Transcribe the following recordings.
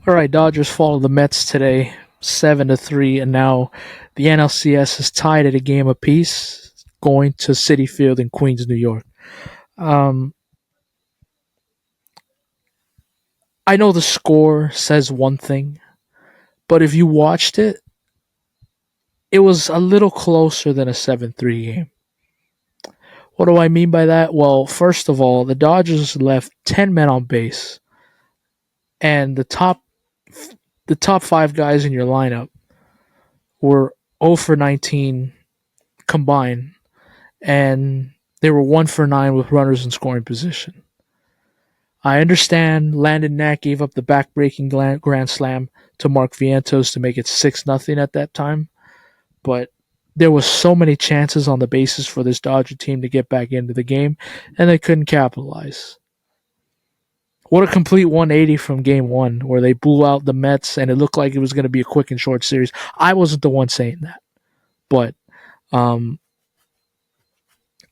All right, Dodgers fall to the Mets today, 7-3, and now the NLCS is tied at a game apiece, going to Citi Field in Queens, New York. Um, I know the score says one thing, but if you watched it, it was a little closer than a 7-3 game. What do I mean by that? Well, first of all, the Dodgers left 10 men on base, and the top five guys in your lineup were 0 for 19 combined, and they were 1 for 9 with runners in scoring position. I understand Landon Knack gave up the back-breaking grand slam to Mark Vientos to make it 6-0 at that time, but there was so many chances on the bases for this Dodger team to get back into the game, and they couldn't capitalize. What a complete 180 from game one, where they blew out the Mets, and it looked like it was going to be a quick and short series. I wasn't the one saying that, but um,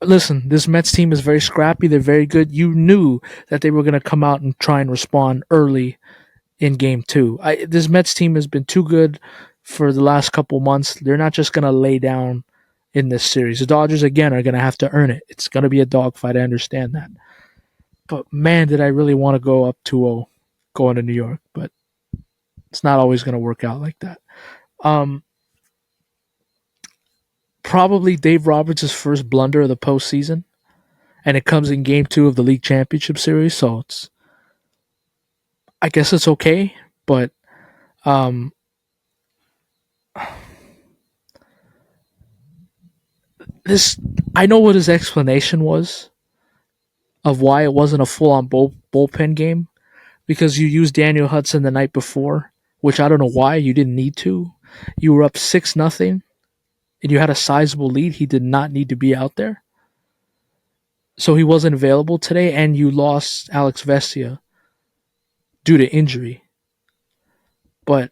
listen, this Mets team is very scrappy. They're very good. You knew that they were going to come out and try and respond early in game two. This Mets team has been too good for the last couple months. They're not just going to lay down in this series. The Dodgers, again, are going to have to earn it. It's going to be a dogfight. I understand that. But man, did I really want to go up 2-0 going to New York. But it's not always going to work out like that. Probably Dave Roberts' first blunder of the postseason, and it comes in game two of the league championship series, so I guess it's okay, but um, this I know what his explanation was of why it wasn't a full-on bullpen game, because you used Daniel Hudson the night before, which I don't know why you didn't need to. You were up 6-0, and you had a sizable lead. He did not need to be out there. So he wasn't available today, and you lost Alex Vesia due to injury. But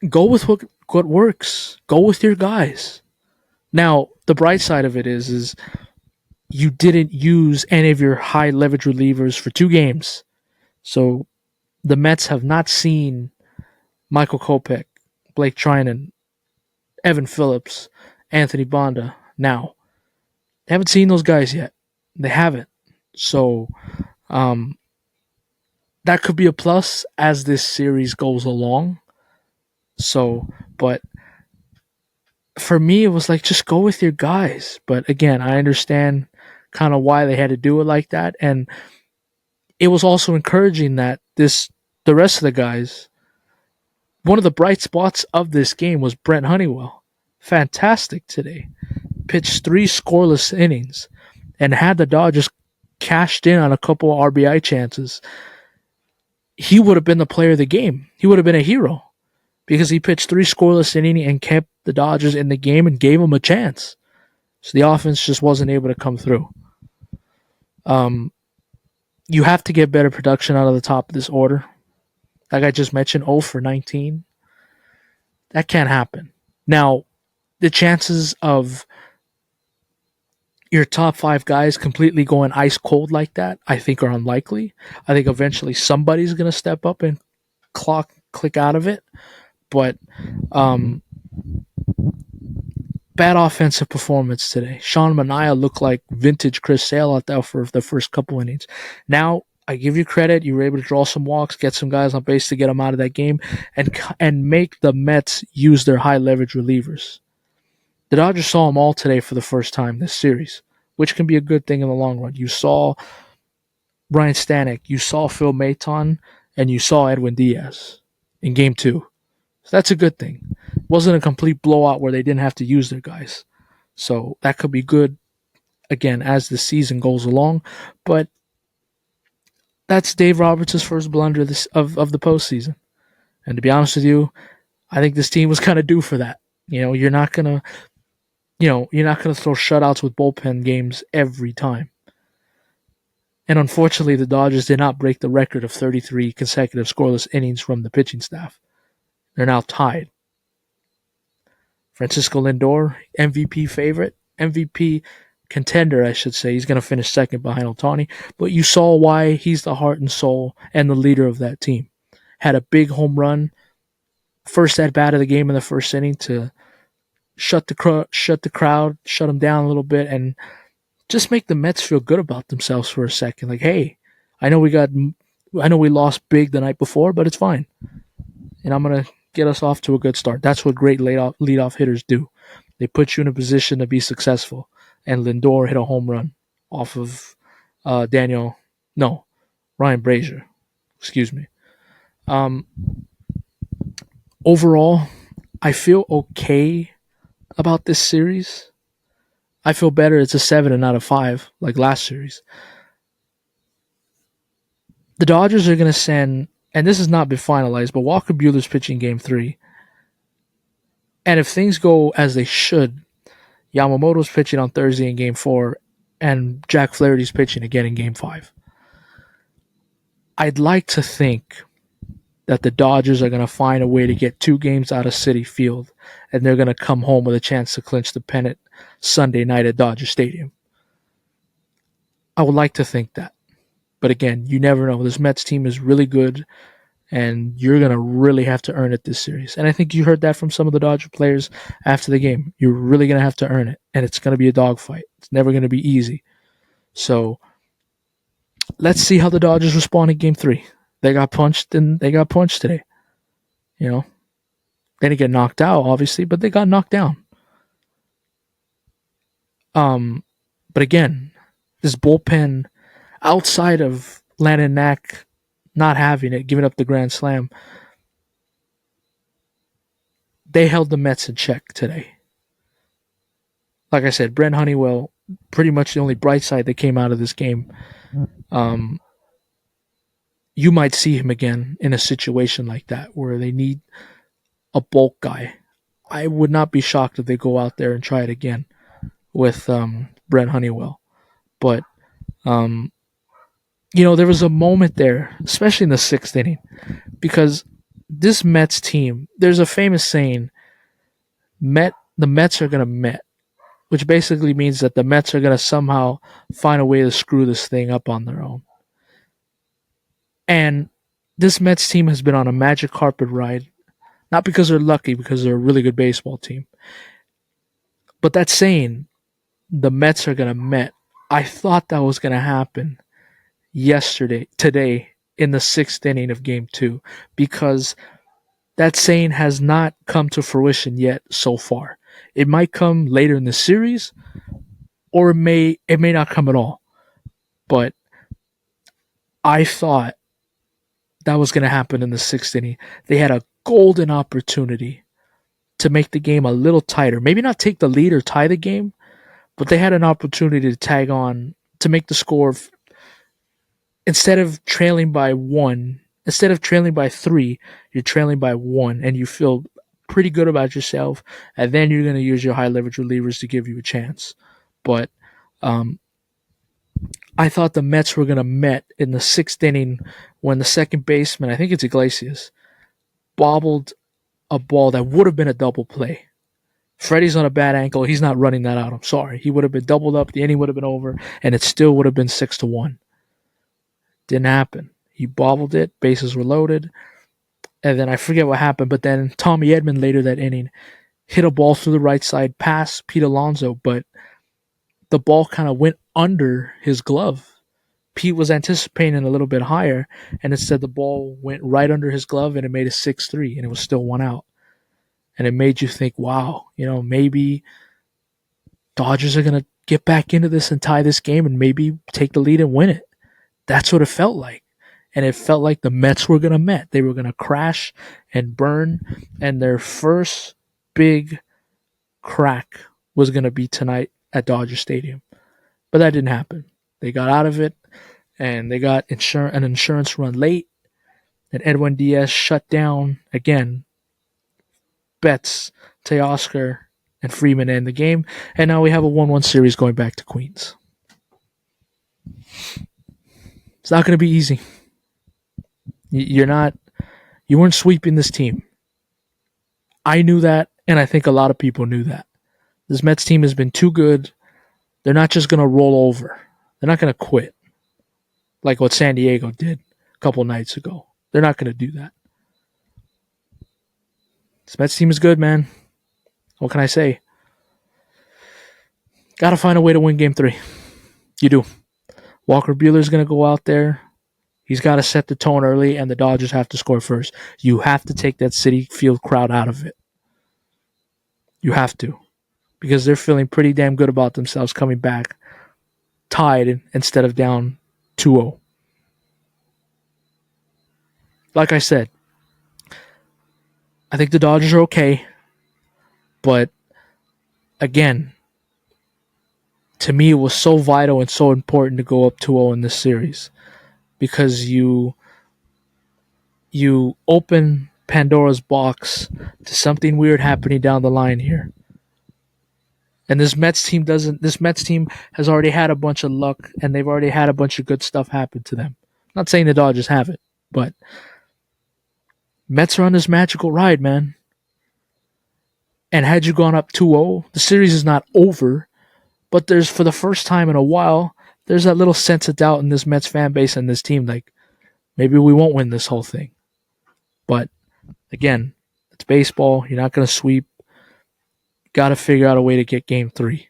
go with what works. Go with your guys. Now, the bright side of it is you didn't use any of your high leverage relievers for 2 games. So the Mets have not seen Michael Kopech, Blake Trinan, Evan Phillips, Anthony Bonda now. They haven't seen those guys yet. They haven't. So that could be a plus as this series goes along. So, but for me, it was like, just go with your guys. But again, I understand kind of why they had to do it like that. And it was also encouraging that the rest of the guys, one of the bright spots of this game was Brent Honeywell. Fantastic today. Pitched 3 scoreless innings, and had the Dodgers cashed in on a couple of RBI chances, he would have been the player of the game. He would have been a hero, because he pitched 3 scoreless innings and kept the Dodgers in the game and gave them a chance. So the offense just wasn't able to come through. You have to get better production out of the top of this order. Like I just mentioned, 0 for 19. That can't happen. Now, the chances of your top 5 guys completely going ice cold like that, I think, are unlikely. I think eventually somebody's going to step up and click out of it. But bad offensive performance today. Sean Manaea looked like vintage Chris Sale out there for the first couple innings. Now, I give you credit. You were able to draw some walks, get some guys on base to get them out of that game, and make the Mets use their high leverage relievers. The Dodgers saw them all today for the first time this series, which can be a good thing in the long run. You saw Brian Stanek, you saw Phil Maton, and you saw Edwin Diaz in game 2. So that's a good thing. It wasn't a complete blowout where they didn't have to use their guys. So that could be good, again, as the season goes along. But that's Dave Roberts' first blunder of the postseason. And to be honest with you, I think this team was kind of due for that. You're not gonna throw shutouts with bullpen games every time. And unfortunately, the Dodgers did not break the record of 33 consecutive scoreless innings from the pitching staff. They're now tied. Francisco Lindor, MVP favorite, MVP contender, I should say. He's going to finish second behind Ohtani. But you saw why he's the heart and soul and the leader of that team. had a big home run, first at bat of the game in the first inning to shut the crowd, shut them down a little bit, and just make the Mets feel good about themselves for a second. Like, hey, I know we got, I know we lost big the night before, but it's fine, and I'm gonna get us off to a good start. That's what great leadoff hitters do. They put you in a position to be successful. And Lindor hit a home run off of Daniel, no, Ryan Brazier. Excuse me. Um, Overall, I feel okay about this series. I feel better. It's a 7 and not a 5, like last series. The Dodgers are going to send, and this has not been finalized, but Walker Buehler's pitching game 3. And if things go as they should, Yamamoto's pitching on Thursday in game 4, and Jack Flaherty's pitching again in game 5. I'd like to think that the Dodgers are going to find a way to get 2 games out of Citi Field, and they're going to come home with a chance to clinch the pennant Sunday night at Dodger Stadium. I would like to think that. But again, you never know. This Mets team is really good, and you're going to really have to earn it this series. And I think you heard that from some of the Dodger players after the game. You're really going to have to earn it, and it's going to be a dogfight. It's never going to be easy. So let's see how the Dodgers respond in game 3. They got punched, and they got punched today. You know, they didn't get knocked out, obviously, but they got knocked down. But again, this bullpen, outside of Landon Knack not having it, giving up the grand slam, they held the Mets in check today. Like I said, Brent Honeywell, pretty much the only bright side that came out of this game. You might see him again in a situation like that where they need a bulk guy. I would not be shocked if they go out there and try it again with Brent Honeywell. But, there was a moment there, especially in the 6th inning, because this Mets team, there's a famous saying, the Mets are going to Met, which basically means that the Mets are going to somehow find a way to screw this thing up on their own. And this Mets team has been on a magic carpet ride, not because they're lucky, because they're a really good baseball team. But that saying, the Mets are going to Met, I thought that was going to happen today, in the 6th inning of game 2, because that saying has not come to fruition yet so far. It might come later in the series, or it may not come at all. But I thought that was going to happen in the 6th inning. They had a golden opportunity to make the game a little tighter. Maybe not take the lead or tie the game, but they had an opportunity to tag on to make the score. Instead of trailing by 1, instead of trailing by 3, you're trailing by 1, and you feel pretty good about yourself, and then you're going to use your high leverage relievers to give you a chance. But I thought the Mets were going to Met in the 6th inning when the second baseman, I think it's Iglesias, bobbled a ball that would have been a double play. Freddie's on a bad ankle. He's not running that out. I'm sorry. He would have been doubled up. The inning would have been over, and it still would have been 6-1. Didn't happen. He bobbled it. Bases were loaded. And then I forget what happened, but then Tommy Edman later that inning hit a ball through the right side past Pete Alonso, but the ball kind of went under his glove. Pete was anticipating a little bit higher, and instead the ball went right under his glove, and it made a 6-3, and it was still 1 out. And it made you think, wow, maybe Dodgers are going to get back into this and tie this game and maybe take the lead and win it. That's what it felt like. And it felt like the Mets were going to Met. They were going to crash and burn, and their first big crack was going to be tonight at Dodger Stadium. But that didn't happen. They got out of it, and they got an insurance run late, and Edwin Diaz shut down again. Betts, Teoscar, and Freeman end the game, and now we have a 1-1 series going back to Queens. It's not going to be easy. You weren't sweeping this team. I knew that, and I think a lot of people knew that. This Mets team has been too good. They're not just going to roll over. They're not going to quit like what San Diego did a couple nights ago. They're not going to do that. This Mets team is good, man. What can I say? Got to find a way to win Game 3. You do. Walker Buehler's going to go out there. He's got to set the tone early, and the Dodgers have to score first. You have to take that Citi Field crowd out of it. You have to. Because they're feeling pretty damn good about themselves coming back tied instead of down 2-0. Like I said, I think the Dodgers are okay. But again, to me, it was so vital and so important to go up 2-0 in this series because you open Pandora's box to something weird happening down the line here. And this Mets team doesn't. This Mets team has already had a bunch of luck, and they've already had a bunch of good stuff happen to them. I'm not saying the Dodgers haven't, but Mets are on this magical ride, man. And had you gone up 2-0, the series is not over, but there's, for the first time in a while, there's that little sense of doubt in this Mets fan base and this team, like, maybe we won't win this whole thing. But, again, it's baseball. You're not going to sweep. Got to figure out a way to get Game 3.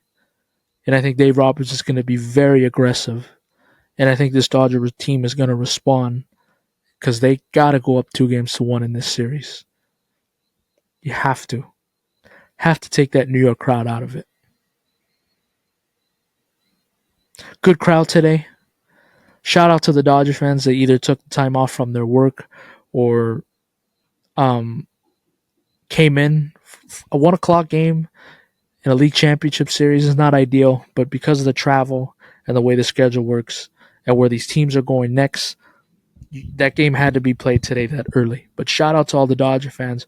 And I think Dave Roberts is going to be very aggressive. And I think this Dodger team is going to respond because they got to go up 2-1 in this series. You have to. Have to take that New York crowd out of it. Good crowd today. Shout out to the Dodger fans that either took the time off from their work or came in. A 1 o'clock game in a league championship series is not ideal, but because of the travel and the way the schedule works and where these teams are going next, that game had to be played today that early. But shout out to all the Dodger fans.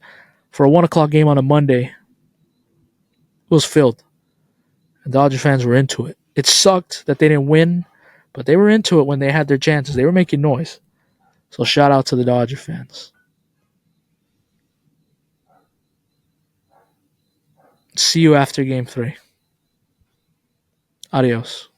For a 1 o'clock game on a Monday, it was filled. And Dodger fans were into it. It sucked that they didn't win, but they were into it when they had their chances. They were making noise. So shout out to the Dodger fans. See you after Game 3. Adios.